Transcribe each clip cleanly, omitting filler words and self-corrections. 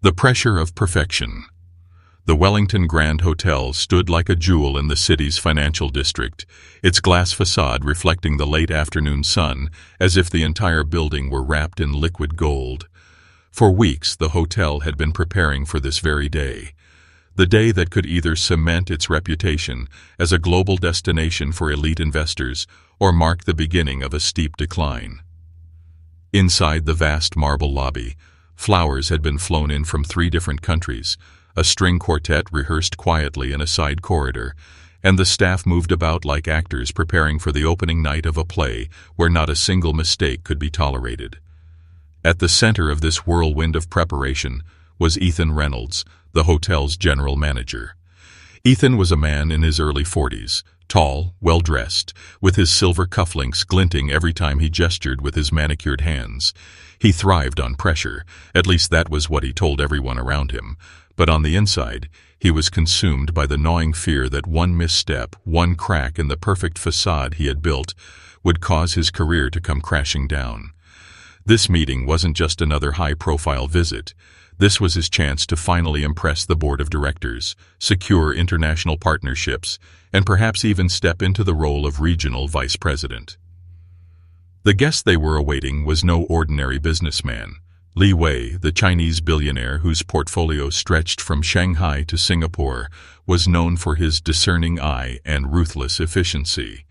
The pressure of perfection. The Wellington Grand Hotel stood like a jewel in the city's financial district, its glass facade reflecting the late afternoon sun as if the entire building were wrapped in liquid gold. For weeks, the hotel had been preparing for this very day, the day that could either cement its reputation as a global destination for elite investors or mark the beginning of a steep decline. Inside the vast marble lobby, flowers had been flown in from 3 different countries, a string quartet rehearsed quietly in a side corridor, and the staff moved about like actors preparing for the opening night of a play where not a single mistake could be tolerated. At the center of this whirlwind of preparation was Ethan Reynolds, the hotel's general manager. Ethan was a man in his early 40s, tall, well-dressed, with his silver cufflinks glinting every time he gestured with his manicured hands. He thrived on pressure, at least that was what he told everyone around him, but on the inside, he was consumed by the gnawing fear that one misstep, one crack in the perfect facade he had built, would cause his career to come crashing down. This meeting wasn't just another high-profile visit. This was his chance to finally impress the board of directors, secure international partnerships, and perhaps even step into the role of regional vice president. The guest they were awaiting was no ordinary businessman. Li Wei, the Chinese billionaire whose portfolio stretched from Shanghai to Singapore, was known for his discerning eye and ruthless efficiency.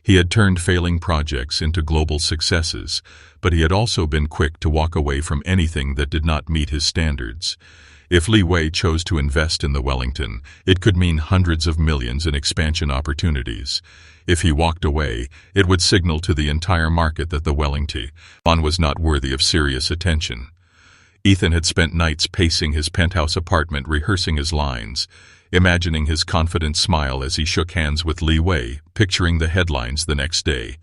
He had turned failing projects into global successes, but he had also been quick to walk away from anything that did not meet his standards. If Li Wei chose to invest in the Wellington, it could mean hundreds of millions in expansion opportunities. If he walked away, it would signal to the entire market that the Wellington was not worthy of serious attention. Ethan had spent nights pacing his penthouse apartment rehearsing his lines, imagining his confident smile as he shook hands with Li Wei, picturing the headlines the next day.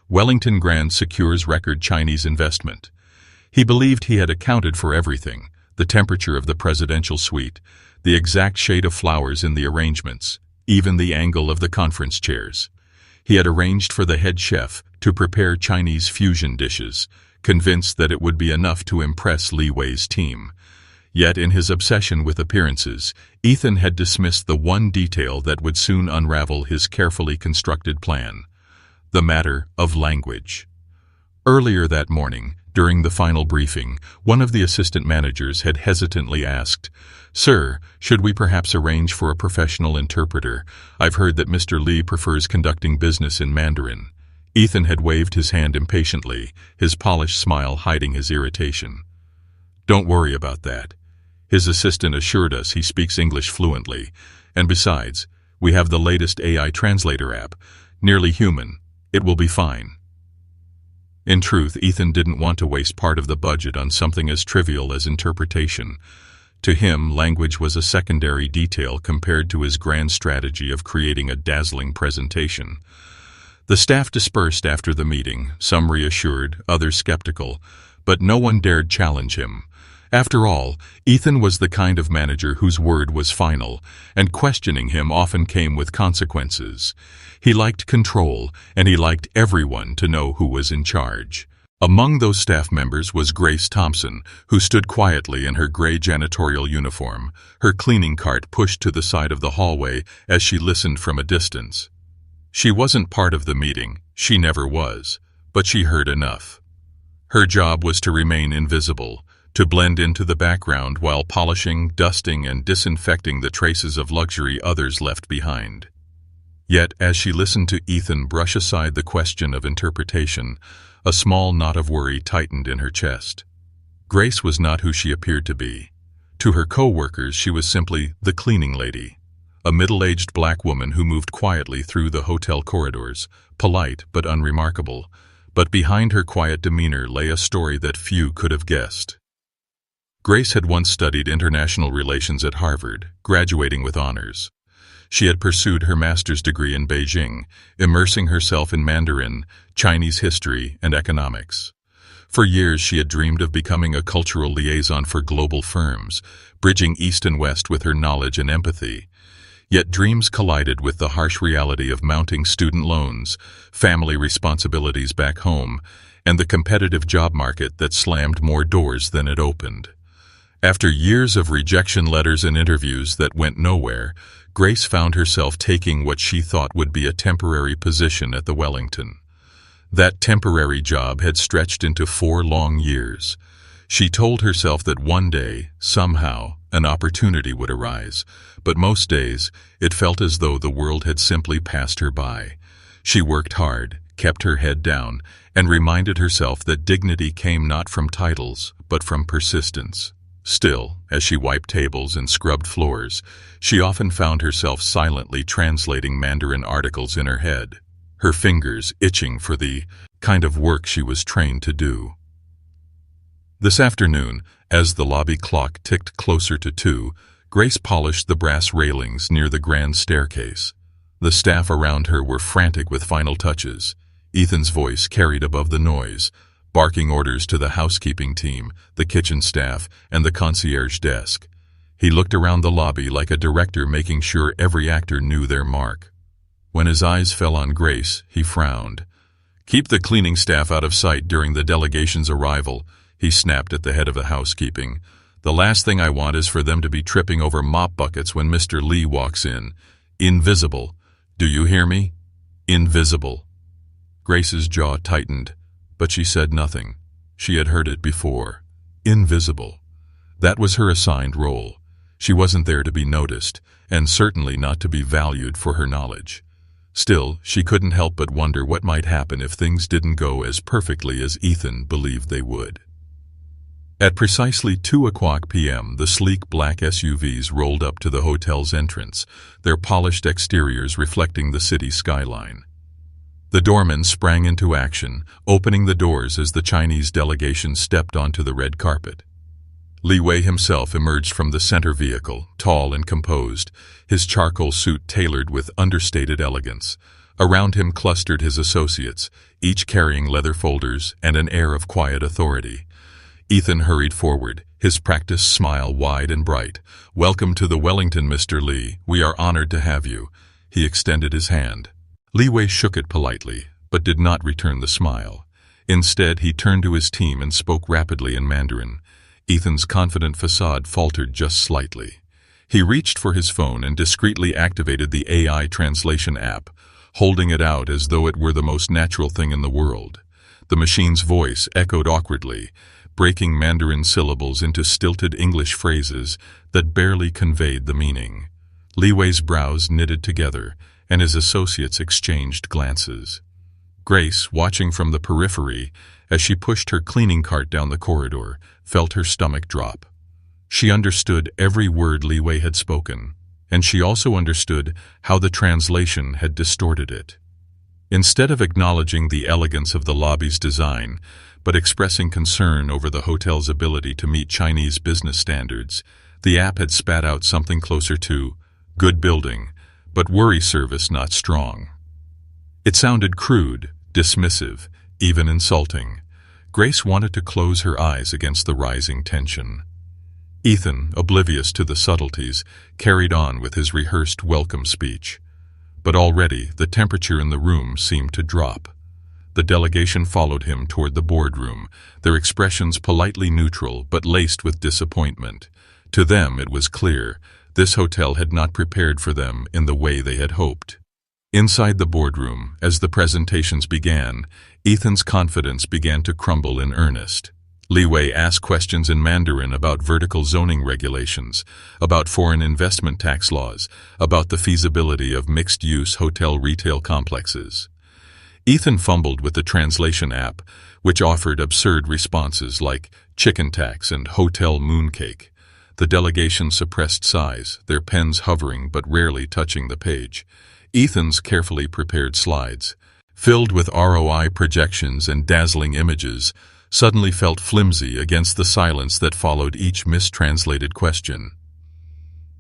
Wellington Grand secures record Chinese investment. He believed he had accounted for everything, the temperature of the presidential suite, the exact shade of flowers in the arrangements, even the angle of the conference chairs. He had arranged for the head chef to prepare Chinese fusion dishes, convinced that it would be enough to impress Li Wei's team. Yet in his obsession with appearances, Ethan had dismissed the one detail that would soon unravel his carefully constructed plan: the matter of language. Earlier that morning, during the final briefing, one of the assistant managers had hesitantly asked, "Sir, should we perhaps arrange for a professional interpreter? I've heard that Mr. Li prefers conducting business in Mandarin." Ethan had waved his hand impatiently, his polished smile hiding his irritation. "Don't worry about that. His assistant assured us he speaks English fluently, and besides, we have the latest AI translator app, nearly human. It will be fine." In truth, Ethan didn't want to waste part of the budget on something as trivial as interpretation. To him, language was a secondary detail compared to his grand strategy of creating a dazzling presentation. The staff dispersed after the meeting, some reassured, others skeptical, but no one dared challenge him. After all, Ethan was the kind of manager whose word was final, and questioning him often came with consequences. He liked control, and he liked everyone to know who was in charge. Among those staff members was Grace Thompson, who stood quietly in her gray janitorial uniform, her cleaning cart pushed to the side of the hallway as she listened from a distance. She wasn't part of the meeting, she never was, but she heard enough. Her job was to remain invisible, to blend into the background while polishing, dusting, and disinfecting the traces of luxury others left behind. Yet, as she listened to Ethan brush aside the question of interpretation, a small knot of worry tightened in her chest. Grace was not who she appeared to be. To her co-workers, she was simply the cleaning lady, a middle-aged black woman who moved quietly through the hotel corridors, polite but unremarkable. But behind her quiet demeanor lay a story that few could have guessed. Grace had once studied international relations at Harvard, graduating with honors. She had pursued her master's degree in Beijing, immersing herself in Mandarin, Chinese history, and economics. For years she had dreamed of becoming a cultural liaison for global firms, bridging East and West with her knowledge and empathy. Yet dreams collided with the harsh reality of mounting student loans, family responsibilities back home, and the competitive job market that slammed more doors than it opened. After years of rejection letters and interviews that went nowhere, Grace found herself taking what she thought would be a temporary position at the Wellington. That temporary job had stretched into 4 long years. She told herself that one day, somehow, an opportunity would arise, but most days, it felt as though the world had simply passed her by. She worked hard, kept her head down, and reminded herself that dignity came not from titles, but from persistence. Still, as she wiped tables and scrubbed floors, she often found herself silently translating Mandarin articles in her head, her fingers itching for the kind of work she was trained to do. This afternoon, as the lobby clock ticked closer to 2, Grace polished the brass railings near the grand staircase. The staff around her were frantic with final touches. Ethan's voice carried above the noise, barking orders to the housekeeping team, the kitchen staff, and the concierge desk. He looked around the lobby like a director making sure every actor knew their mark. When his eyes fell on Grace, he frowned. "Keep the cleaning staff out of sight during the delegation's arrival," he snapped at the head of the housekeeping. "The last thing I want is for them to be tripping over mop buckets when Mr. Lee walks in. Invisible. Do you hear me? Invisible." Grace's jaw tightened, but she said nothing. She had heard it before. Invisible. That was her assigned role. She wasn't there to be noticed, and certainly not to be valued for her knowledge. Still, she couldn't help but wonder what might happen if things didn't go as perfectly as Ethan believed they would. At precisely 2:00 p.m., the sleek black SUVs rolled up to the hotel's entrance, their polished exteriors reflecting the city skyline. The doorman sprang into action, opening the doors as the Chinese delegation stepped onto the red carpet. Li Wei himself emerged from the center vehicle, tall and composed, his charcoal suit tailored with understated elegance. Around him clustered his associates, each carrying leather folders and an air of quiet authority. Ethan hurried forward, his practiced smile wide and bright. "Welcome to the Wellington, Mr. Lee. We are honored to have you." He extended his hand. Li Wei shook it politely, but did not return the smile. Instead, he turned to his team and spoke rapidly in Mandarin. Ethan's confident facade faltered just slightly. He reached for his phone and discreetly activated the AI translation app, holding it out as though it were the most natural thing in the world. The machine's voice echoed awkwardly, breaking Mandarin syllables into stilted English phrases that barely conveyed the meaning. Li Wei's brows knitted together, and his associates exchanged glances. Grace, watching from the periphery, as she pushed her cleaning cart down the corridor, felt her stomach drop. She understood every word Li Wei had spoken, and she also understood how the translation had distorted it. Instead of acknowledging the elegance of the lobby's design, but expressing concern over the hotel's ability to meet Chinese business standards, the app had spat out something closer to "good building, but worry service not strong." It sounded crude, dismissive, even insulting. Grace wanted to close her eyes against the rising tension. Ethan, oblivious to the subtleties, carried on with his rehearsed welcome speech. But already the temperature in the room seemed to drop. The delegation followed him toward the boardroom, their expressions politely neutral but laced with disappointment. To them it was clear, this hotel had not prepared for them in the way they had hoped. Inside the boardroom, as the presentations began, Ethan's confidence began to crumble in earnest. Li Wei asked questions in Mandarin about vertical zoning regulations, about foreign investment tax laws, about the feasibility of mixed-use hotel retail complexes. Ethan fumbled with the translation app, which offered absurd responses like chicken tax and hotel mooncake. The delegation suppressed sighs, their pens hovering but rarely touching the page. Ethan's carefully prepared slides, filled with ROI projections and dazzling images, suddenly felt flimsy against the silence that followed each mistranslated question.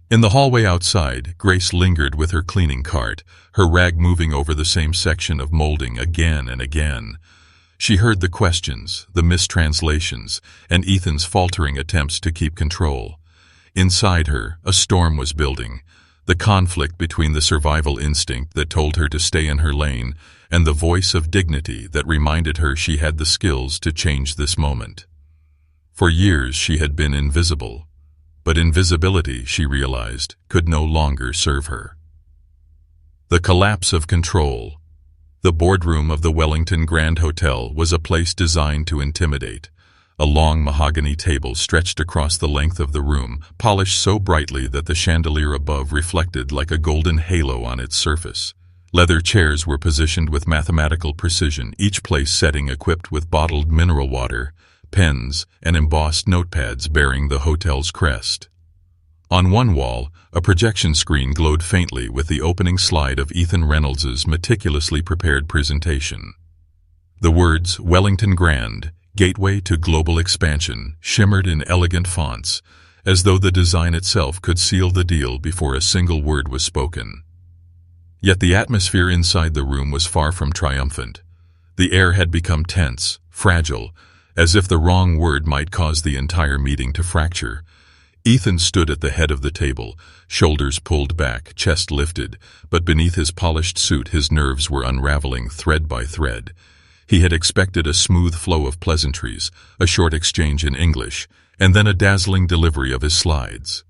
In the hallway outside, Grace lingered with her cleaning cart, her rag moving over the same section of molding again and again. She heard the questions, the mistranslations, and Ethan's faltering attempts to keep control. Inside her, a storm was building, the conflict between the survival instinct that told her to stay in her lane and the voice of dignity that reminded her she had the skills to change this moment. For years she had been invisible, But invisibility, she realized, could no longer serve her. The collapse of control. The boardroom of the Wellington Grand Hotel was a place designed to intimidate. A long mahogany table stretched across the length of the room, polished so brightly that the chandelier above reflected like a golden halo on its surface. Leather chairs were positioned with mathematical precision, each place setting equipped with bottled mineral water, pens, and embossed notepads bearing the hotel's crest. On one wall, a projection screen glowed faintly with the opening slide of Ethan Reynolds's meticulously prepared presentation. The words "Wellington Grand, Gateway to Global Expansion" shimmered in elegant fonts, as though the design itself could seal the deal before a single word was spoken. Yet the atmosphere inside the room was far from triumphant. The air had become tense, fragile, as if the wrong word might cause the entire meeting to fracture. Ethan stood at the head of the table, shoulders pulled back, chest lifted, but beneath his polished suit his nerves were unraveling thread by thread. He had expected a smooth flow of pleasantries, a short exchange in English, and then a dazzling delivery of his slides.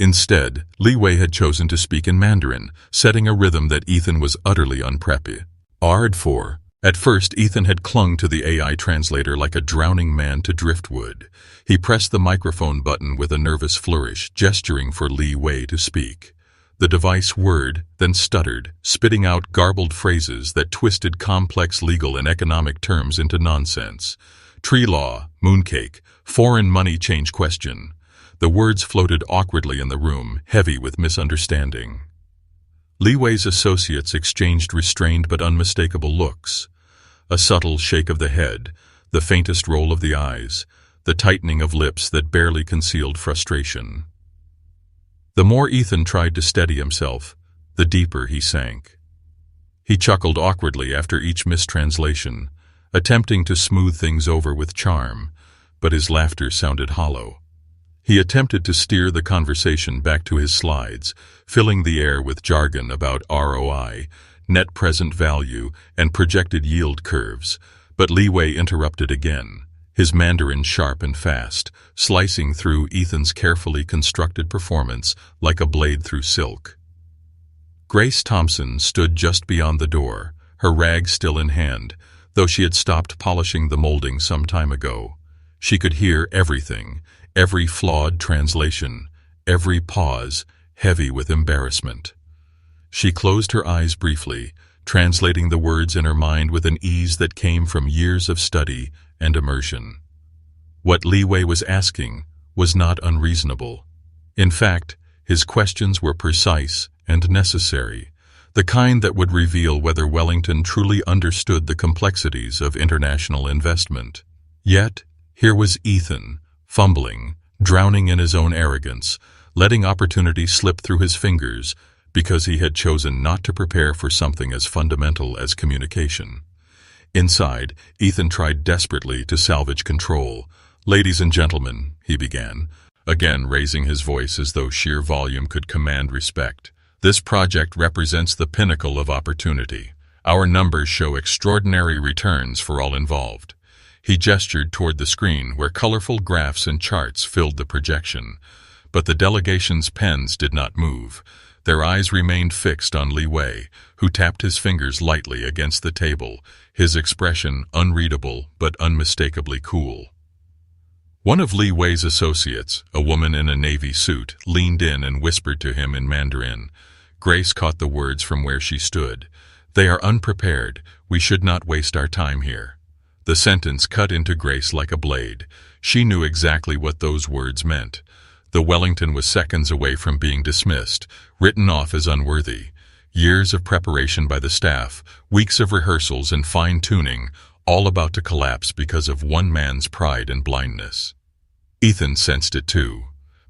Instead, Li Wei had chosen to speak in Mandarin, setting a rhythm that Ethan was utterly unprepared for. At first, Ethan had clung to the AI translator like a drowning man to driftwood. He pressed the microphone button with a nervous flourish, gesturing for Li Wei to speak. The device whirred, then stuttered, spitting out garbled phrases that twisted complex legal and economic terms into nonsense. Tree law, mooncake, foreign money change question. The words floated awkwardly in the room, heavy with misunderstanding. Li Wei's associates exchanged restrained but unmistakable looks. A subtle shake of the head, the faintest roll of the eyes, the tightening of lips that barely concealed frustration. The more Ethan tried to steady himself, the deeper he sank. He chuckled awkwardly after each mistranslation, attempting to smooth things over with charm, but his laughter sounded hollow. He attempted to steer the conversation back to his slides, filling the air with jargon about ROI, net present value, and projected yield curves, but Li Wei interrupted again, his Mandarin sharp and fast, slicing through Ethan's carefully constructed performance like a blade through silk. Grace Thompson stood just beyond the door, her rag still in hand, though she had stopped polishing the molding some time ago. She could hear everything, every flawed translation, every pause, heavy with embarrassment. She closed her eyes briefly, translating the words in her mind with an ease that came from years of study and immersion. What Li Wei was asking was not unreasonable. In fact, his questions were precise and necessary, the kind that would reveal whether Wellington truly understood the complexities of international investment. Yet, here was Ethan, fumbling, drowning in his own arrogance, letting opportunity slip through his fingers because he had chosen not to prepare for something as fundamental as communication. Inside, Ethan tried desperately to salvage control. "Ladies and gentlemen," he began, again raising his voice as though sheer volume could command respect. "This project represents the pinnacle of opportunity. Our numbers show extraordinary returns for all involved." He gestured toward the screen where colorful graphs and charts filled the projection. But the delegation's pens did not move. Their eyes remained fixed on Li Wei, who tapped his fingers lightly against the table, his expression unreadable but unmistakably cool. One of Li Wei's associates, a woman in a navy suit, leaned in and whispered to him in Mandarin. Grace caught the words from where she stood. "They are unprepared. We should not waste our time here." The sentence cut into Grace like a blade. She knew exactly what those words meant. The Wellington was seconds away from being dismissed, written off as unworthy. Years of preparation by the staff, weeks of rehearsals and fine-tuning, all about to collapse because of one man's pride and blindness. Ethan sensed it too.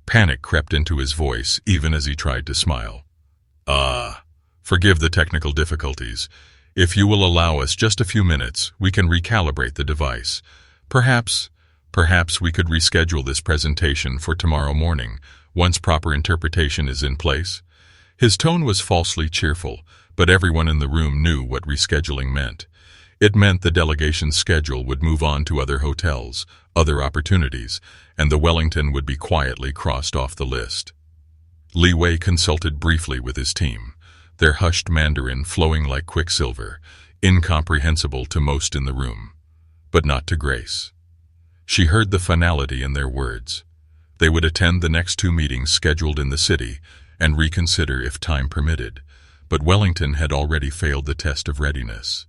Panic crept into his voice even as he tried to smile. Forgive the technical difficulties. If you will allow us just a few minutes, we can recalibrate the device. Perhaps we could reschedule this presentation for tomorrow morning, once proper interpretation is in place." His tone was falsely cheerful, but everyone in the room knew what rescheduling meant. It meant the delegation's schedule would move on to other hotels, other opportunities, and the Wellington would be quietly crossed off the list. Li Wei consulted briefly with his team, their hushed Mandarin flowing like quicksilver, incomprehensible to most in the room, but not to Grace. She heard the finality in their words. They would attend the next 2 meetings scheduled in the city and reconsider if time permitted, but Wellington had already failed the test of readiness.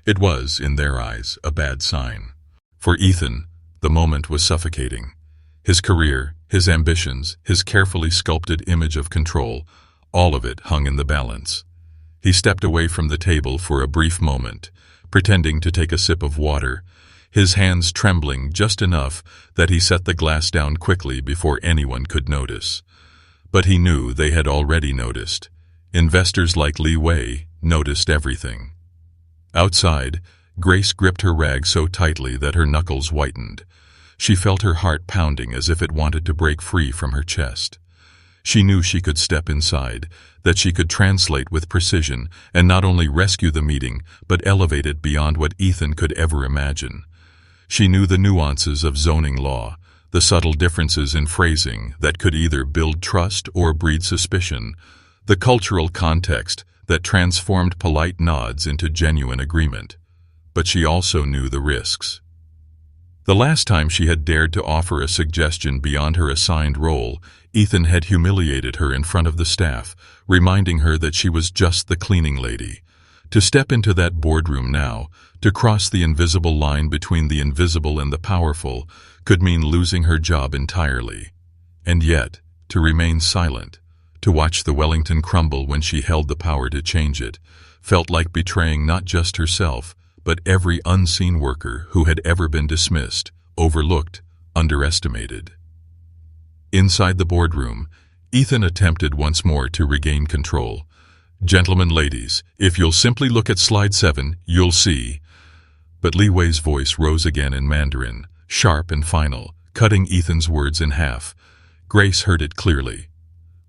It was, in their eyes, a bad sign. For Ethan, the moment was suffocating. His career, his ambitions, his carefully sculpted image of control, all of it hung in the balance. He stepped away from the table for a brief moment, pretending to take a sip of water, his hands trembling just enough that he set the glass down quickly before anyone could notice. But he knew they had already noticed. Investors like Li Wei noticed everything. Outside, Grace gripped her rag so tightly that her knuckles whitened. She felt her heart pounding as if it wanted to break free from her chest. She knew she could step inside, that she could translate with precision and not only rescue the meeting, but elevate it beyond what Ethan could ever imagine. She knew the nuances of zoning law, the subtle differences in phrasing that could either build trust or breed suspicion, the cultural context that transformed polite nods into genuine agreement. But she also knew the risks. The last time she had dared to offer a suggestion beyond her assigned role, Ethan had humiliated her in front of the staff, reminding her that she was just the cleaning lady. To step into that boardroom now, to cross the invisible line between the invisible and the powerful, could mean losing her job entirely. And yet, to remain silent, to watch the Wellington crumble when she held the power to change it, felt like betraying not just herself, but every unseen worker who had ever been dismissed, overlooked, underestimated. Inside the boardroom, Ethan attempted once more to regain control. "Gentlemen, ladies, if you'll simply look at slide 7, you'll see." But Li Wei's voice rose again in Mandarin, sharp and final, cutting Ethan's words in half. Grace heard it clearly.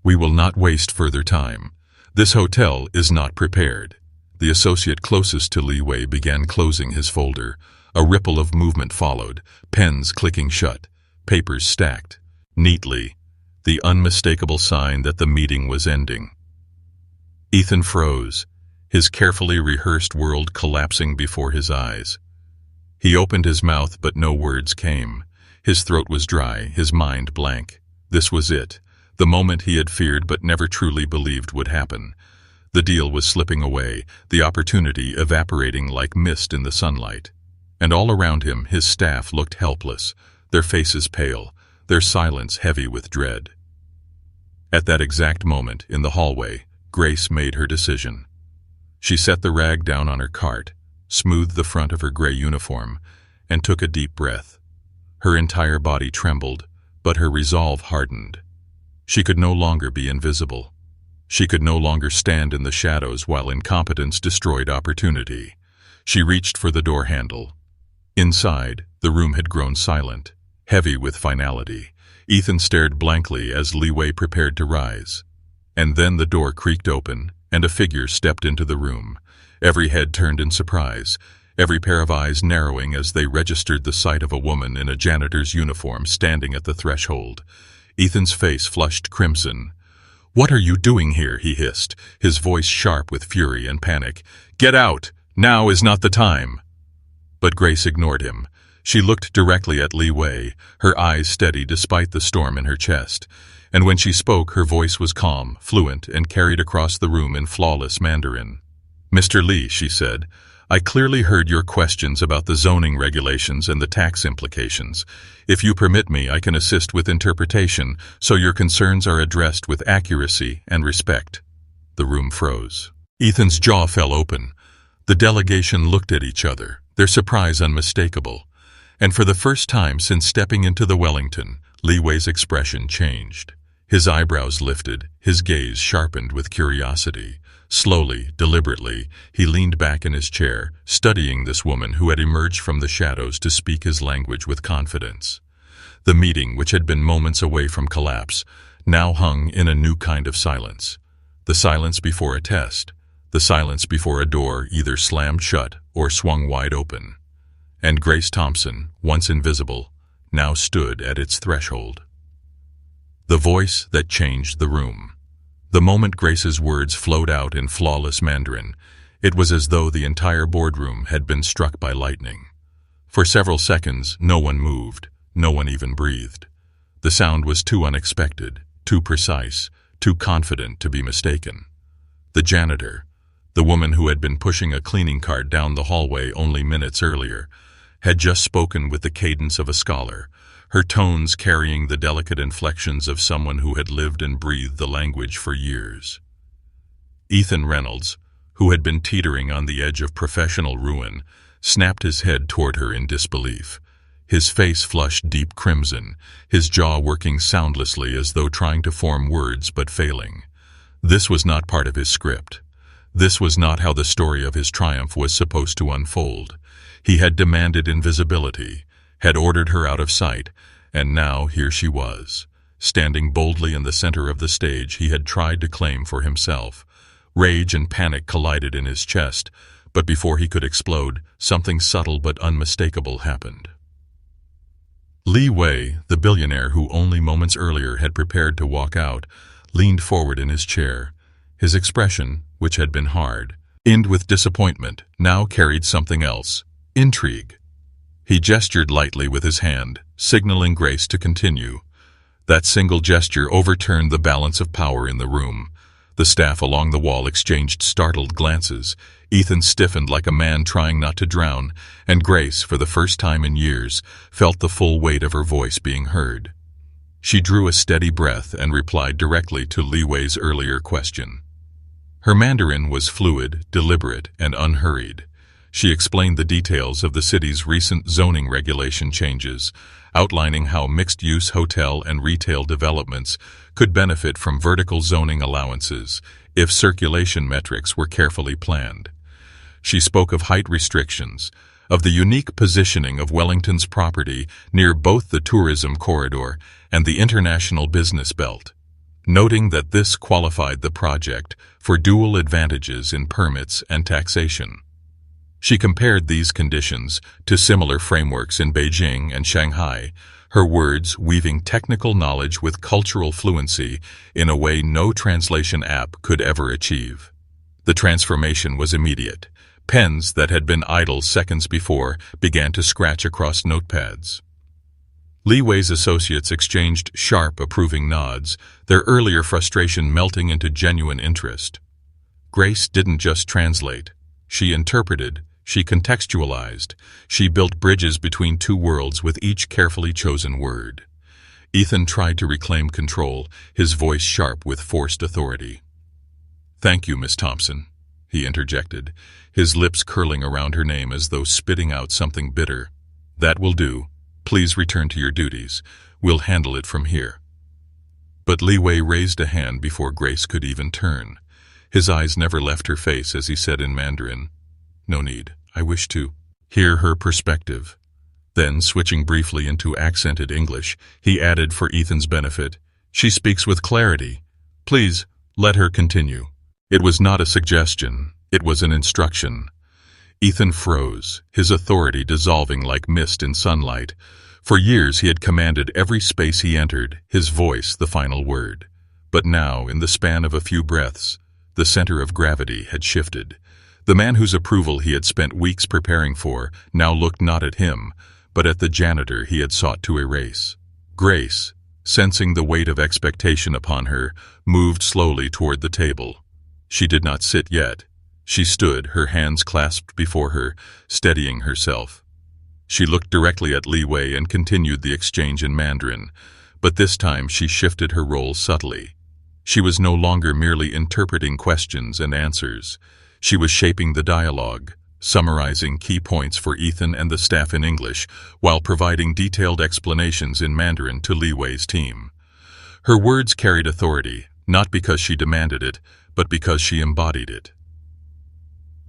"We will not waste further time. This hotel is not prepared." The associate closest to Li Wei began closing his folder. A ripple of movement followed, pens clicking shut, papers stacked, neatly, the unmistakable sign that the meeting was ending. Ethan froze, his carefully rehearsed world collapsing before his eyes. He opened his mouth, but no words came. His throat was dry, his mind blank. This was it, the moment he had feared but never truly believed would happen. The deal was slipping away, the opportunity evaporating like mist in the sunlight. And all around him, his staff looked helpless, their faces pale, their silence heavy with dread. At that exact moment, in the hallway, Grace made her decision. She set the rag down on her cart, smoothed the front of her gray uniform, and took a deep breath. Her entire body trembled, but her resolve hardened. She could no longer be invisible. She could no longer stand in the shadows while incompetence destroyed opportunity. She reached for the door handle. Inside, the room had grown silent, heavy with finality. Ethan stared blankly as Li Wei prepared to rise. And then the door creaked open, and a figure stepped into the room. Every head turned in surprise, every pair of eyes narrowing as they registered the sight of a woman in a janitor's uniform standing at the threshold. Ethan's face flushed crimson. "What are you doing here?" he hissed, his voice sharp with fury and panic. "Get out! Now is not the time!" But Grace ignored him. She looked directly at Li Wei, her eyes steady despite the storm in her chest. And when she spoke, her voice was calm, fluent, and carried across the room in flawless Mandarin. "Mr. Li," she said, "I clearly heard your questions about the zoning regulations and the tax implications. If you permit me, I can assist with interpretation, so your concerns are addressed with accuracy and respect." The room froze. Ethan's jaw fell open. The delegation looked at each other, their surprise unmistakable. And for the first time since stepping into the Wellington, Li Wei's expression changed. His eyebrows lifted, his gaze sharpened with curiosity. Slowly, deliberately, he leaned back in his chair, studying this woman who had emerged from the shadows to speak his language with confidence. The meeting, which had been moments away from collapse, now hung in a new kind of silence. The silence before a test, the silence before a door either slammed shut or swung wide open. And Grace Thompson, once invisible, now stood at its threshold. The voice that changed the room. The moment Grace's words flowed out in flawless Mandarin, it was as though the entire boardroom had been struck by lightning. For several seconds, no one moved, no one even breathed. The sound was too unexpected, too precise, too confident to be mistaken. The janitor, the woman who had been pushing a cleaning cart down the hallway only minutes earlier, had just spoken with the cadence of a scholar, her tones carrying the delicate inflections of someone who had lived and breathed the language for years. Ethan Reynolds, who had been teetering on the edge of professional ruin, snapped his head toward her in disbelief. His face flushed deep crimson, his jaw working soundlessly as though trying to form words but failing. This was not part of his script. This was not how the story of his triumph was supposed to unfold. He had demanded invisibility, had ordered her out of sight, and now here she was, standing boldly in the center of the stage he had tried to claim for himself. Rage and panic collided in his chest, but before he could explode, something subtle but unmistakable happened. Li Wei, the billionaire who only moments earlier had prepared to walk out, leaned forward in his chair. His expression, which had been hard, tinged with disappointment, now carried something else: intrigue. He gestured lightly with his hand, signaling Grace to continue. That single gesture overturned the balance of power in the room. The staff along the wall exchanged startled glances. Ethan stiffened like a man trying not to drown, and Grace, for the first time in years, felt the full weight of her voice being heard. She drew a steady breath and replied directly to Li Wei's earlier question. Her Mandarin was fluid, deliberate, and unhurried. She explained the details of the city's recent zoning regulation changes, outlining how mixed-use hotel and retail developments could benefit from vertical zoning allowances if circulation metrics were carefully planned. She spoke of height restrictions, of the unique positioning of Wellington's property near both the tourism corridor and the international business belt, noting that this qualified the project for dual advantages in permits and taxation. She compared these conditions to similar frameworks in Beijing and Shanghai, her words weaving technical knowledge with cultural fluency in a way no translation app could ever achieve. The transformation was immediate. Pens that had been idle seconds before began to scratch across notepads. Li Wei's associates exchanged sharp, approving nods, their earlier frustration melting into genuine interest. Grace didn't just translate. She interpreted, she contextualized, she built bridges between two worlds with each carefully chosen word. Ethan tried to reclaim control, his voice sharp with forced authority. "Thank you, Miss Thompson," he interjected, his lips curling around her name as though spitting out something bitter. "That will do. Please return to your duties. We'll handle it from here." But Li Wei raised a hand before Grace could even turn. His eyes never left her face as he said in Mandarin, "No need. I wish to hear her perspective." Then, switching briefly into accented English, he added for Ethan's benefit, "She speaks with clarity. Please, let her continue." It was not a suggestion. It was an instruction. Ethan froze, his authority dissolving like mist in sunlight. For years he had commanded every space he entered, his voice the final word. But now, in the span of a few breaths, the center of gravity had shifted. The man whose approval he had spent weeks preparing for now looked not at him, but at the janitor he had sought to erase. Grace, sensing the weight of expectation upon her, moved slowly toward the table. She did not sit yet. She stood, her hands clasped before her, steadying herself. She looked directly at Li Wei and continued the exchange in Mandarin, but this time she shifted her role subtly. She was no longer merely interpreting questions and answers. She was shaping the dialogue, summarizing key points for Ethan and the staff in English, while providing detailed explanations in Mandarin to Li Wei's team. Her words carried authority, not because she demanded it, but because she embodied it.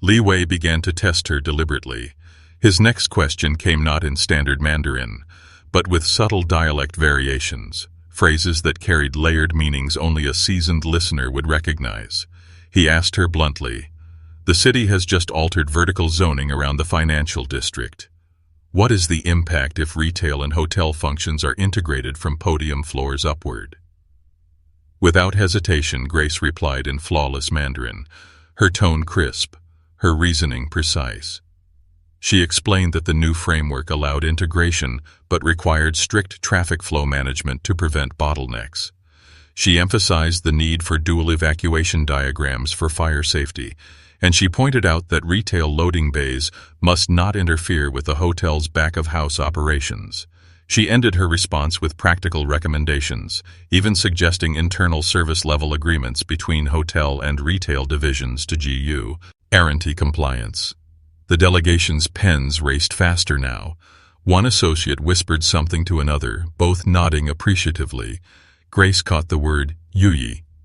Li Wei began to test her deliberately. His next question came not in standard Mandarin, but with subtle dialect variations, phrases that carried layered meanings only a seasoned listener would recognize. He asked her bluntly, "The city has just altered vertical zoning around the financial district. What is the impact if retail and hotel functions are integrated from podium floors upward? Without hesitation, Grace replied in flawless Mandarin, her tone crisp, her reasoning precise. She explained that the new framework allowed integration but required strict traffic flow management to prevent bottlenecks. She emphasized the need for dual evacuation diagrams for fire safety, and she pointed out that retail loading bays must not interfere with the hotel's back-of-house operations. She ended her response with practical recommendations, even suggesting internal service-level agreements between hotel and retail divisions to guarantee compliance. The delegation's pens raced faster now. One associate whispered something to another, both nodding appreciatively. Grace caught the word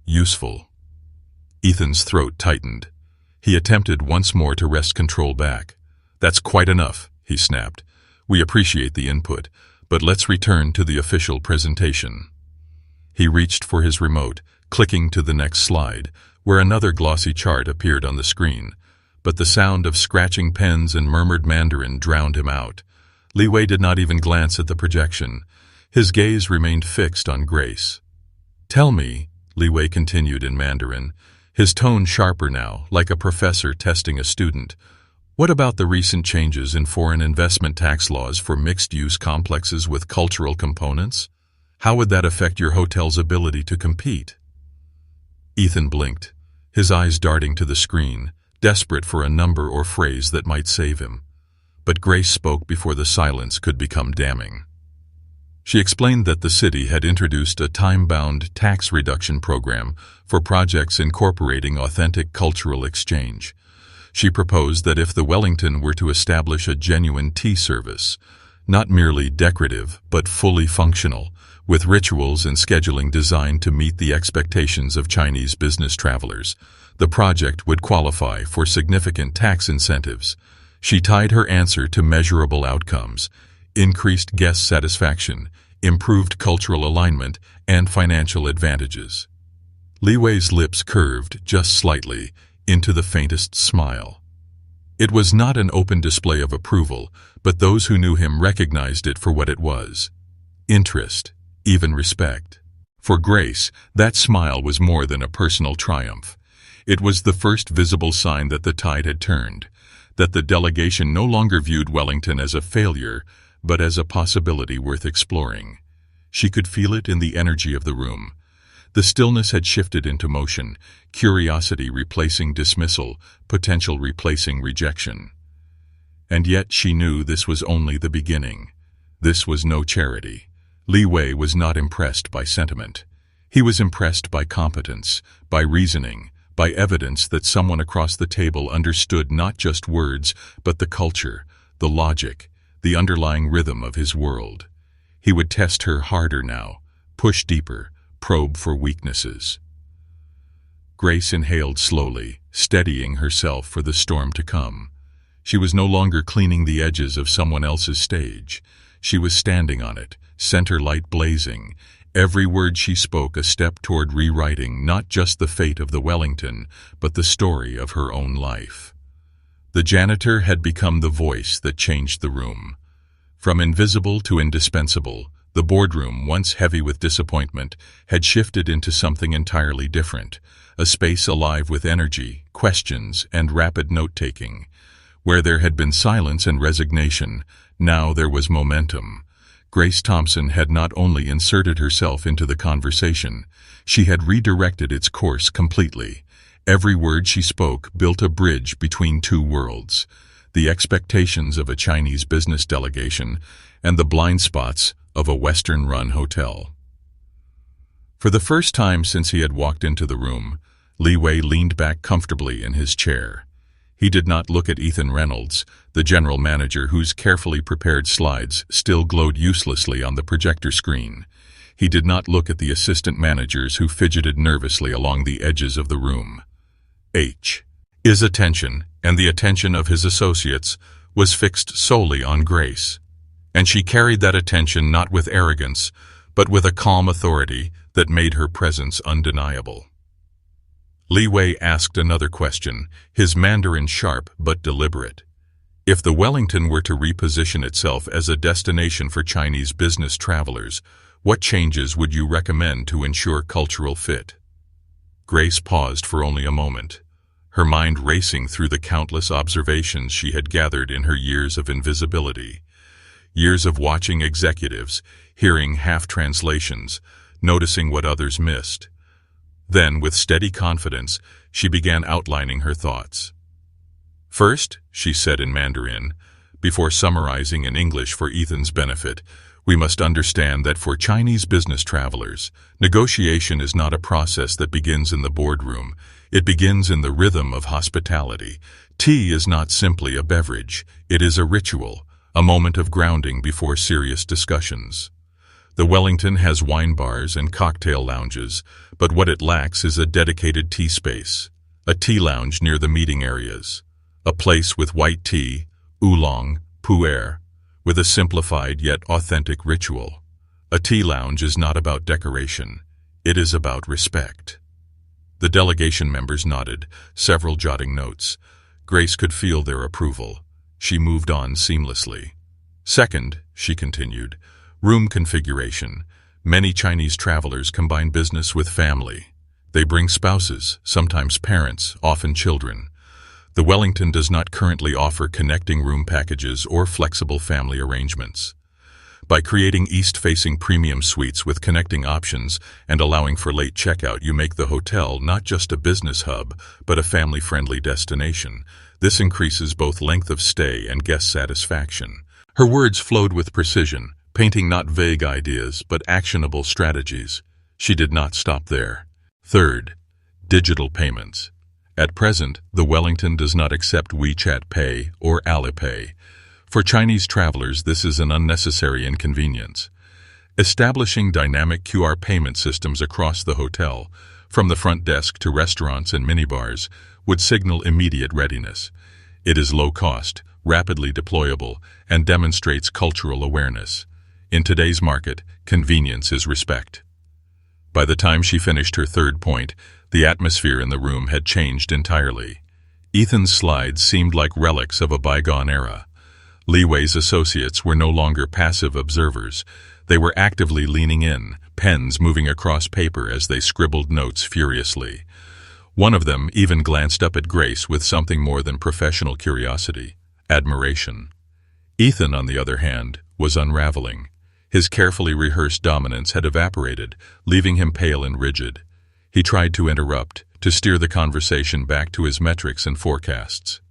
useful. Ethan's throat tightened. He attempted once more to wrest control back. That's quite enough, he snapped. We appreciate the input, but let's return to the official presentation. He reached for his remote, clicking to the next slide, where another glossy chart appeared on the screen. But the sound of scratching pens and murmured Mandarin drowned him out. Li Wei did not even glance at the projection. His gaze remained fixed on Grace. Tell me, Li Wei continued in Mandarin, his tone sharper now, like a professor testing a student. What about the recent changes in foreign investment tax laws for mixed-use complexes with cultural components? How would that affect your hotel's ability to compete? Ethan blinked, his eyes darting to the screen, desperate for a number or phrase that might save him. But Grace spoke before the silence could become damning. She explained that the city had introduced a time-bound tax reduction program for projects incorporating authentic cultural exchange. She proposed that if the Wellington were to establish a genuine tea service, not merely decorative but fully functional, with rituals and scheduling designed to meet the expectations of Chinese business travelers, the project would qualify for significant tax incentives. She tied her answer to measurable outcomes: increased guest satisfaction, improved cultural alignment, and financial advantages. Li Wei's lips curved just slightly into the faintest smile. It was not an open display of approval, but those who knew him recognized it for what it was: interest, even respect. For Grace, that smile was more than a personal triumph. It was the first visible sign that the tide had turned, that the delegation no longer viewed Wellington as a failure, but as a possibility worth exploring. She could feel it in the energy of the room. The stillness had shifted into motion, curiosity replacing dismissal, potential replacing rejection. And yet she knew this was only the beginning. This was no charity. Li Wei was not impressed by sentiment. He was impressed by competence, by reasoning, by evidence that someone across the table understood not just words, but the culture, the logic, the underlying rhythm of his world. He would test her harder now, push deeper, probe for weaknesses. Grace inhaled slowly, steadying herself for the storm to come. She was no longer cleaning the edges of someone else's stage. She was standing on it, center light blazing, every word she spoke a step toward rewriting not just the fate of the Wellington, but the story of her own life. The janitor had become the voice that changed the room. From invisible to indispensable, the boardroom, once heavy with disappointment, had shifted into something entirely different, a space alive with energy, questions, and rapid note-taking. Where there had been silence and resignation, now there was momentum. Grace Thompson had not only inserted herself into the conversation, she had redirected its course completely. Every word she spoke built a bridge between two worlds: the expectations of a Chinese business delegation and the blind spots of a Western-run hotel. For the first time since he had walked into the room, Li Wei leaned back comfortably in his chair. He did not look at Ethan Reynolds, the general manager whose carefully prepared slides still glowed uselessly on the projector screen. He did not look at the assistant managers who fidgeted nervously along the edges of the room. His attention, and the attention of his associates, was fixed solely on Grace. And she carried that attention not with arrogance, but with a calm authority that made her presence undeniable. Li Wei asked another question, his Mandarin sharp but deliberate. If the Wellington were to reposition itself as a destination for Chinese business travelers, what changes would you recommend to ensure cultural fit? Grace paused for only a moment, her mind racing through the countless observations she had gathered in her years of invisibility. Years of watching executives, hearing half-translations, noticing what others missed. Then, with steady confidence, she began outlining her thoughts. First, she said in Mandarin, before summarizing in English for Ethan's benefit, we must understand that for Chinese business travelers, negotiation is not a process that begins in the boardroom. It begins in the rhythm of hospitality. Tea is not simply a beverage. It is a ritual, a moment of grounding before serious discussions. The Wellington has wine bars and cocktail lounges, but what it lacks is a dedicated tea space, a tea lounge near the meeting areas, a place with white tea, oolong, pu'er, with a simplified yet authentic ritual. A tea lounge is not about decoration. It is about respect. The delegation members nodded, several jotting notes. Grace could feel their approval. She moved on seamlessly. Second, she continued, room configuration. Many Chinese travelers combine business with family. They bring spouses, sometimes parents, often children. The Wellington does not currently offer connecting room packages or flexible family arrangements. By creating east-facing premium suites with connecting options and allowing for late checkout, you make the hotel not just a business hub, but a family-friendly destination. This increases both length of stay and guest satisfaction. Her words flowed with precision, painting not vague ideas, but actionable strategies. She did not stop there. Third, digital payments. At present, the Wellington does not accept WeChat Pay or Alipay. For Chinese travelers, this is an unnecessary inconvenience. Establishing dynamic QR payment systems across the hotel, from the front desk to restaurants and minibars, would signal immediate readiness. It is low cost, rapidly deployable, and demonstrates cultural awareness. In today's market, convenience is respect. By the time she finished her third point, the atmosphere in the room had changed entirely. Ethan's slides seemed like relics of a bygone era. Li Wei's associates were no longer passive observers. They were actively leaning in, pens moving across paper as they scribbled notes furiously. One of them even glanced up at Grace with something more than professional curiosity, admiration. Ethan, on the other hand, was unraveling. His carefully rehearsed dominance had evaporated, leaving him pale and rigid. He tried to interrupt, to steer the conversation back to his metrics and forecasts.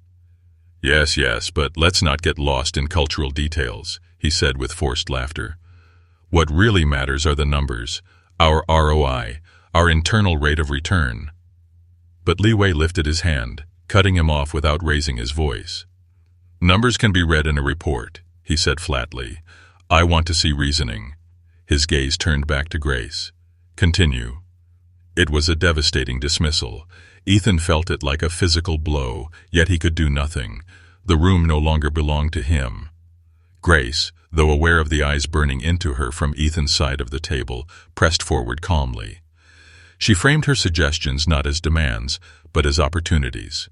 Yes, but let's not get lost in cultural details, he said with forced laughter. What really matters are the numbers, our ROI, our internal rate of return. But Li Wei lifted his hand, cutting him off without raising his voice. Numbers can be read in a report, he said flatly. I want to see reasoning. His gaze turned back to Grace. Continue. It was a devastating dismissal. Ethan felt it like a physical blow, yet he could do nothing. The room no longer belonged to him. Grace, though aware of the eyes burning into her from Ethan's side of the table, pressed forward calmly. She framed her suggestions not as demands, but as opportunities.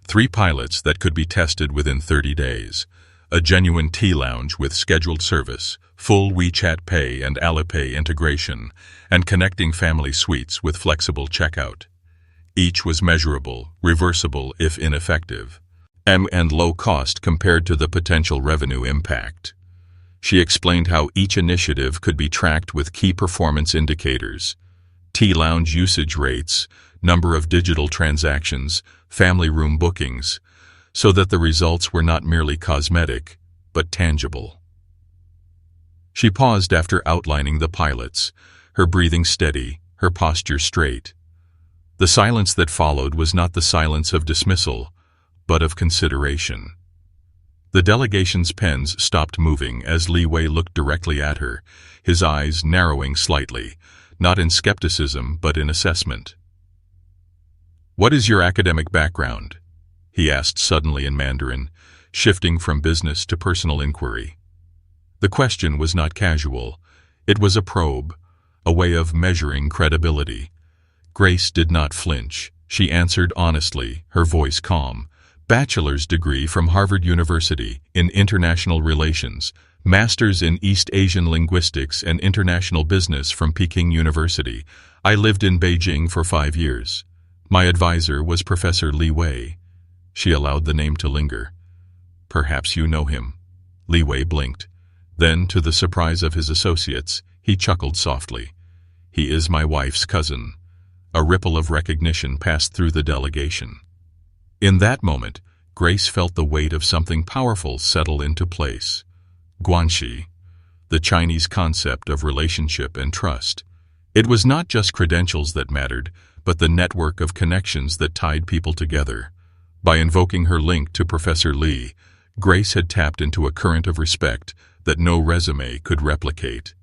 3 pilots that could be tested within 30 days. A genuine tea lounge with scheduled service, full WeChat Pay and Alipay integration, and connecting family suites with flexible checkout. Each was measurable, reversible if ineffective, and low cost compared to the potential revenue impact. She explained how each initiative could be tracked with key performance indicators: tea lounge usage rates, number of digital transactions, family room bookings, so that the results were not merely cosmetic, but tangible. She paused after outlining the pilots, her breathing steady, her posture straight. The silence that followed was not the silence of dismissal, but of consideration. The delegation's pens stopped moving as Li Wei looked directly at her, his eyes narrowing slightly, not in skepticism but in assessment. What is your academic background? He asked suddenly in Mandarin, shifting from business to personal inquiry. The question was not casual. It was a probe, a way of measuring credibility. Grace did not flinch. She answered honestly, her voice calm. bachelor's degree from Harvard University in International Relations, master's in East Asian Linguistics and International Business from Peking University. I lived in Beijing for 5 years. My advisor was Professor Li Wei. She allowed the name to linger. Perhaps you know him. Li Wei blinked. Then, to the surprise of his associates, he chuckled softly. He is my wife's cousin. A ripple of recognition passed through the delegation. In that moment, Grace felt the weight of something powerful settle into place. Guanxi, the Chinese concept of relationship and trust. It was not just credentials that mattered, but the network of connections that tied people together. By invoking her link to Professor Li, Grace had tapped into a current of respect that no resume could replicate.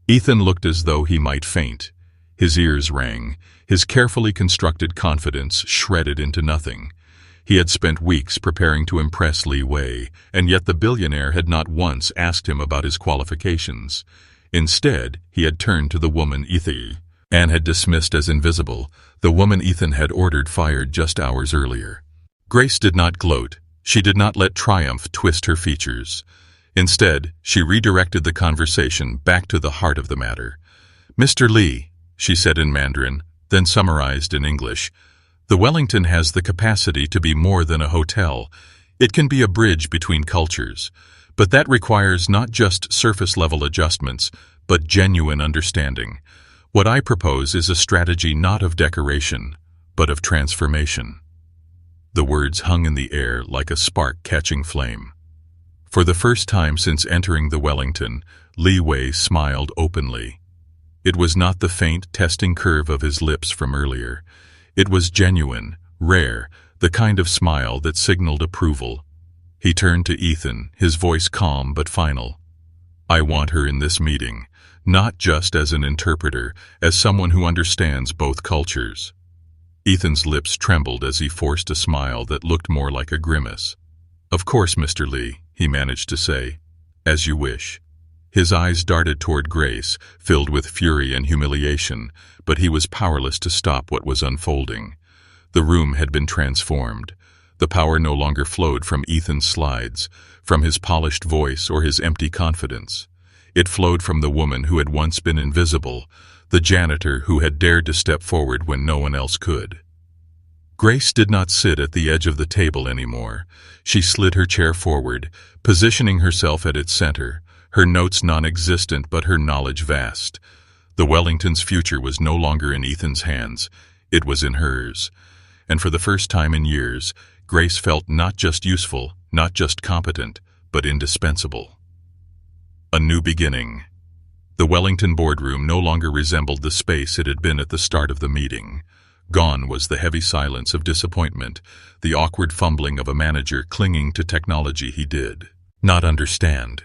Ethan looked as though he might faint. His ears rang, his carefully constructed confidence shredded into nothing. He had spent weeks preparing to impress Li Wei, and yet the billionaire had not once asked him about his qualifications. Instead, he had turned to the woman Ethan, and had dismissed as invisible, the woman Ethan had ordered fired just hours earlier. Grace did not gloat. She did not let triumph twist her features. Instead, she redirected the conversation back to the heart of the matter. "Mr. Li," she said in Mandarin, then summarized in English, "the Wellington has the capacity to be more than a hotel. It can be a bridge between cultures. But that requires not just surface-level adjustments, but genuine understanding. What I propose is a strategy not of decoration, but of transformation." The words hung in the air like a spark catching flame. For the first time since entering the Wellington, Li Wei smiled openly. It was not the faint, testing curve of his lips from earlier. It was genuine, rare, the kind of smile that signaled approval. He turned to Ethan, his voice calm but final. "I want her in this meeting, not just as an interpreter, as someone who understands both cultures." Ethan's lips trembled as he forced a smile that looked more like a grimace. "Of course, Mr. Li," he managed to say. "As you wish." His eyes darted toward Grace, filled with fury and humiliation, but he was powerless to stop what was unfolding. The room had been transformed. The power no longer flowed from Ethan's slides, from his polished voice or his empty confidence. It flowed from the woman who had once been invisible, the janitor who had dared to step forward when no one else could. Grace did not sit at the edge of the table anymore. She slid her chair forward, positioning herself at its center, her notes non-existent but her knowledge vast. The Wellington's future was no longer in Ethan's hands, it was in hers. And for the first time in years, Grace felt not just useful, not just competent, but indispensable. A new beginning. The Wellington boardroom no longer resembled the space it had been at the start of the meeting. Gone was the heavy silence of disappointment, the awkward fumbling of a manager clinging to technology he did not understand.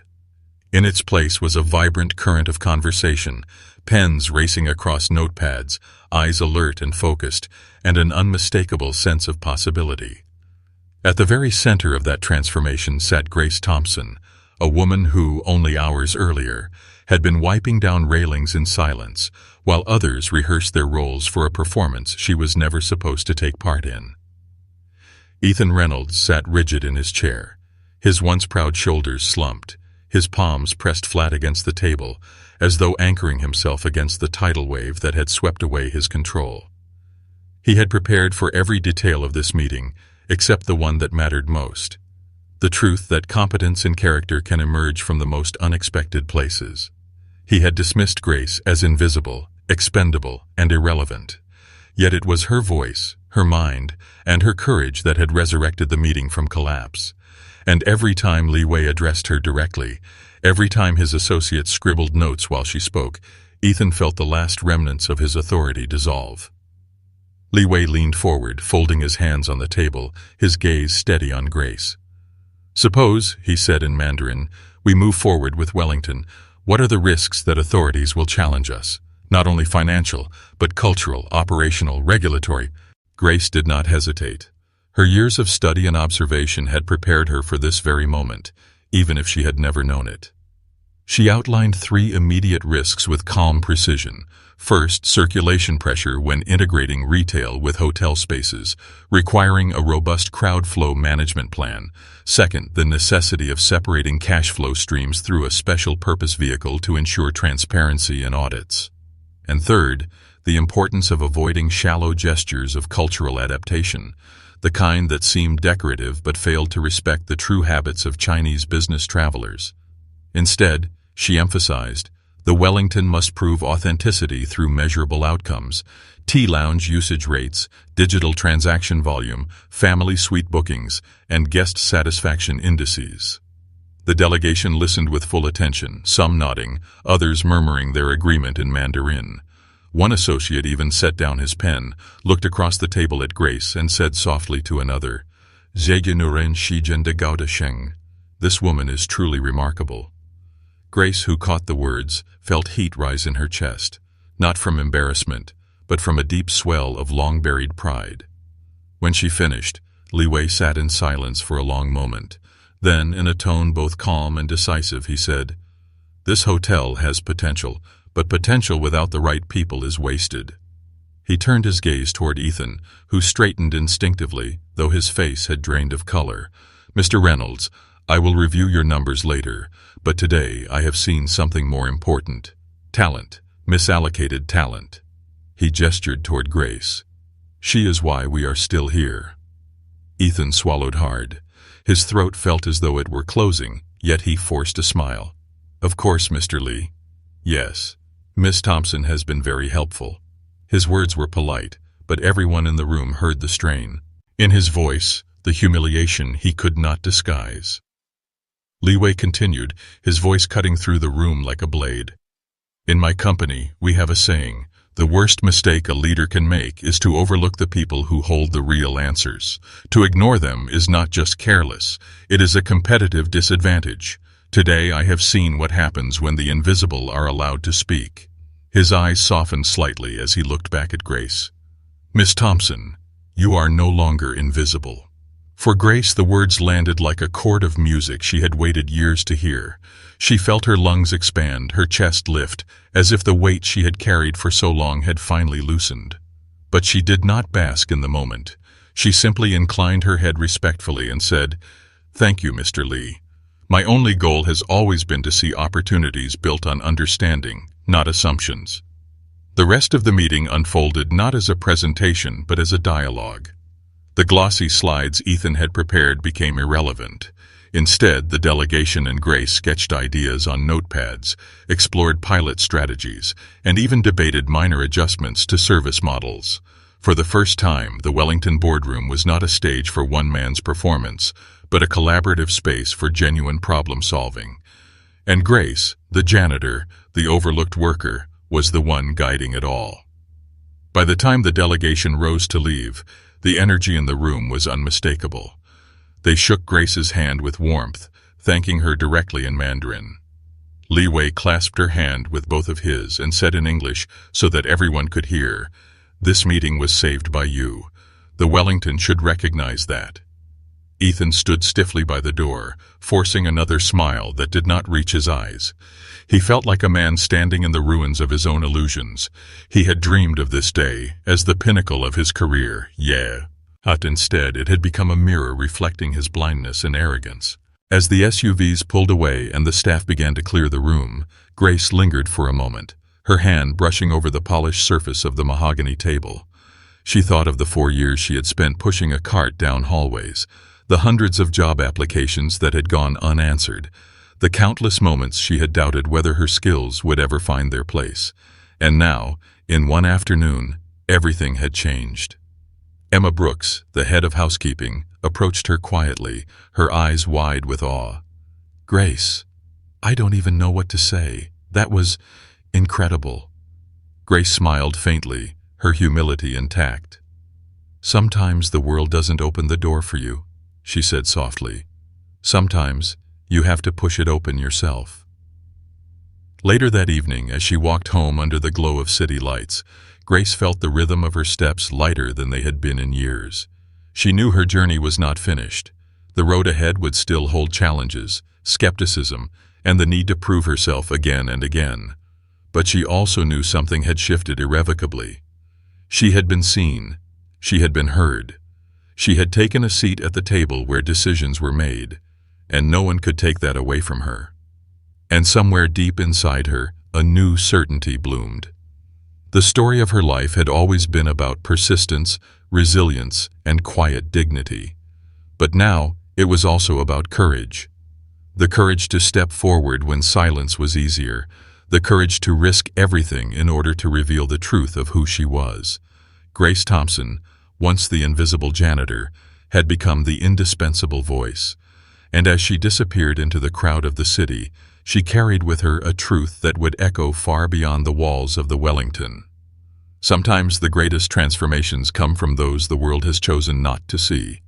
In its place was a vibrant current of conversation, pens racing across notepads, eyes alert and focused, and an unmistakable sense of possibility. At the very center of that transformation sat Grace Thompson, a woman who, only hours earlier, had been wiping down railings in silence, while others rehearsed their roles for a performance she was never supposed to take part in. Ethan Reynolds sat rigid in his chair, his once proud shoulders slumped, his palms pressed flat against the table, as though anchoring himself against the tidal wave that had swept away his control. He had prepared for every detail of this meeting, except the one that mattered most. The truth that competence and character can emerge from the most unexpected places. He had dismissed Grace as invisible, expendable, and irrelevant. Yet it was her voice, her mind, and her courage that had resurrected the meeting from collapse. And every time Li Wei addressed her directly, every time his associates scribbled notes while she spoke, Ethan felt the last remnants of his authority dissolve. Li Wei leaned forward, folding his hands on the table, his gaze steady on Grace. "Suppose," he said in Mandarin, "we move forward with Wellington. What are the risks that authorities will challenge us? Not only financial, but cultural, operational, regulatory." Grace did not hesitate. Her years of study and observation had prepared her for this very moment, even if she had never known it. She outlined 3 immediate risks with calm precision. First, circulation pressure when integrating retail with hotel spaces, requiring a robust crowd flow management plan. Second, the necessity of separating cash flow streams through a special purpose vehicle to ensure transparency and audits. And third, the importance of avoiding shallow gestures of cultural adaptation, the kind that seemed decorative but failed to respect the true habits of Chinese business travelers. Instead, she emphasized, the Wellington must prove authenticity through measurable outcomes: tea lounge usage rates, digital transaction volume, family suite bookings, and guest satisfaction indices. The delegation listened with full attention, some nodding, others murmuring their agreement in Mandarin. One associate even set down his pen, looked across the table at Grace, and said softly to another, "Zhegenuren Shijen de Gao de Sheng." This woman is truly remarkable. Grace, who caught the words, felt heat rise in her chest, not from embarrassment, but from a deep swell of long-buried pride. When she finished, Li Wei sat in silence for a long moment. Then, in a tone both calm and decisive, he said, "This hotel has potential, but potential without the right people is wasted." He turned his gaze toward Ethan, who straightened instinctively, though his face had drained of color. "Mr. Reynolds, I will review your numbers later, but today I have seen something more important. Talent, misallocated talent." He gestured toward Grace. "She is why we are still here." Ethan swallowed hard. His throat felt as though it were closing, yet he forced a smile. "Of course, Mr. Lee. Yes, Miss Thompson has been very helpful." His words were polite, but everyone in the room heard the strain. In his voice, the humiliation he could not disguise. Li Wei continued, his voice cutting through the room like a blade. "In my company, we have a saying, the worst mistake a leader can make is to overlook the people who hold the real answers. To ignore them is not just careless, it is a competitive disadvantage. Today I have seen what happens when the invisible are allowed to speak." His eyes softened slightly as he looked back at Grace. "Miss Thompson, you are no longer invisible." For Grace, the words landed like a chord of music she had waited years to hear. She felt her lungs expand, her chest lift, as if the weight she had carried for so long had finally loosened. But she did not bask in the moment. She simply inclined her head respectfully and said, "Thank you, Mr. Lee. My only goal has always been to see opportunities built on understanding, not assumptions." The rest of the meeting unfolded not as a presentation but as a dialogue. The glossy slides Ethan had prepared became irrelevant. Instead, the delegation and Grace sketched ideas on notepads, explored pilot strategies, and even debated minor adjustments to service models. For the first time, the Wellington boardroom was not a stage for one man's performance, but a collaborative space for genuine problem-solving. And Grace, the janitor, the overlooked worker, was the one guiding it all. By the time the delegation rose to leave, the energy in the room was unmistakable. They shook Grace's hand with warmth, thanking her directly in Mandarin. Li Wei clasped her hand with both of his and said in English so that everyone could hear, "This meeting was saved by you. The Wellington should recognize that." Ethan stood stiffly by the door, forcing another smile that did not reach his eyes. He felt like a man standing in the ruins of his own illusions. He had dreamed of this day as the pinnacle of his career, but instead it had become a mirror reflecting his blindness and arrogance. As the SUVs pulled away and the staff began to clear the room, Grace lingered for a moment, her hand brushing over the polished surface of the mahogany table. She thought of the 4 years she had spent pushing a cart down hallways, the hundreds of job applications that had gone unanswered, the countless moments she had doubted whether her skills would ever find their place. And now, in one afternoon, everything had changed. Emma Brooks, the head of housekeeping, approached her quietly, her eyes wide with awe. "Grace, I don't even know what to say. That was incredible." Grace smiled faintly, her humility intact. "Sometimes the world doesn't open the door for you," she said softly. "Sometimes you have to push it open yourself." Later that evening, as she walked home under the glow of city lights, Grace felt the rhythm of her steps lighter than they had been in years. She knew her journey was not finished. The road ahead would still hold challenges, skepticism, and the need to prove herself again and again. But she also knew something had shifted irrevocably. She had been seen. She had been heard. She had taken a seat at the table where decisions were made, and no one could take that away from her. And somewhere deep inside her, a new certainty bloomed. The story of her life had always been about persistence, resilience, and quiet dignity. But now, it was also about courage. The courage to step forward when silence was easier, the courage to risk everything in order to reveal the truth of who she was. Grace Thompson, once the invisible janitor, had become the indispensable voice. And as she disappeared into the crowd of the city, she carried with her a truth that would echo far beyond the walls of the Wellington. Sometimes the greatest transformations come from those the world has chosen not to see.